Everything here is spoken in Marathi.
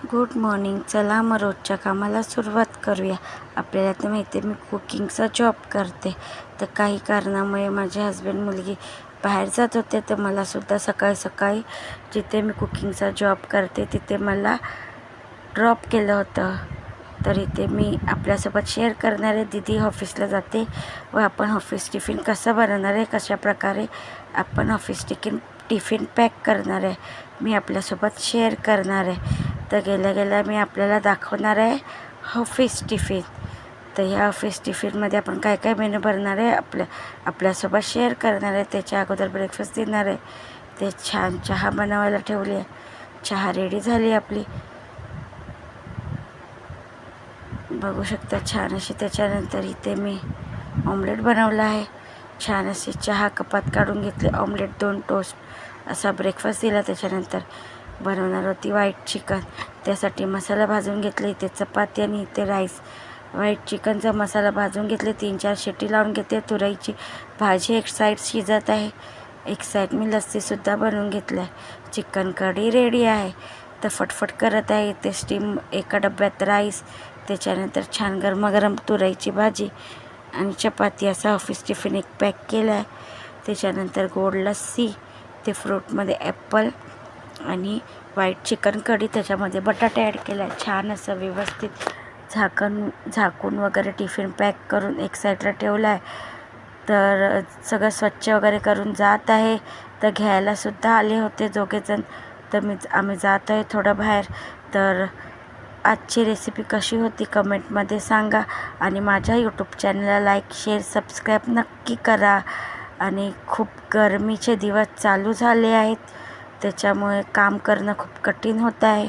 Good morning. चला मग रोजच्या कामाला सुरुवात करूया. आपल्याला तर माहिती आहे मी कुकिंगचा जॉब करते, तर काही कारणामुळे माझे हस्बंड मुलगी बाहेर जात होते, तर मलासुद्धा सकाळी सकाळी जिथे मी कुकिंगचा जॉब करते तिथे मला ड्रॉप केलं होतं. तर इथे मी आपल्यासोबत शेअर करणार आहे. दीदी ऑफिसला जाते व आपण ऑफिस टिफिन कसं बनवणार आहे, कशाप्रकारे आपण ऑफिस टिफिन पॅक करणार आहे, मी आपल्यासोबत शेअर करणार आहे. तर गेल्या गेल्या मी आपल्याला दाखवणार आहे ऑफिस टिफिन. तर ह्या ऑफिस टिफिनमध्ये आपण काय काय मेनू भरणार आहे आपल्यासोबत शेअर करणार आहे. त्याच्या अगोदर ब्रेकफास्ट देणार आहे. ते छान चहा बनवायला ठेवली आहे. चहा रेडी झाली आपली, बघू शकता छान अशी. त्याच्यानंतर इथे मी ऑमलेट बनवला आहे. छान असे चहा कपात काढून घेतले. ऑमलेट 2 टोस्ट असा ब्रेकफास्ट दिला. त्याच्यानंतर बनवणार होती व्हाईट चिकन, त्यासाठी मसाला भाजून घेतले. इथे चपाती आणि इथे राईस. व्हाईट चिकनचा मसाला भाजून घेतले. 3-4 शिट्टी लावून घेते. तुरईची भाजी एक साईड शिजत आहे, एक साईड मी लस्सीसुद्धा बनवून घेतलं आहे. चिकन कढी रेडी आहे, तर फटफट करत आहे. इथे स्टीम एका डब्यात राईस, त्याच्यानंतर छान गरमागरम तुरईची भाजी आणि चपाती असा ऑफिस टिफिन एक पॅक केला आहे. त्याच्यानंतर गोड लस्सी, ते फ्रूटमध्ये ॲपल आणि व्हाईट चिकन कढी, त्याच्यामध्ये बटाटे ॲड केला आहे. छान असं व्यवस्थित झाकून वगैरे टिफिन पॅक करून एक साईडला ठेवला आहे. तर सगळं स्वच्छ वगैरे करून जात आहे. तर घ्यायलासुद्धा आले होते दोघेजण, तर आम्ही जात आहे थोडं बाहेर. तर आजची रेसिपी कशी होती कमेंटमध्ये सांगा आणि माझ्या यूट्यूब चॅनलला लाईक, शेअर, सबस्क्राईब नक्की करा. आणि खूप गरमीचे दिवस चालू झाले आहेत, त्याच्यामुळे काम करणं खूप कठीण होत आहे.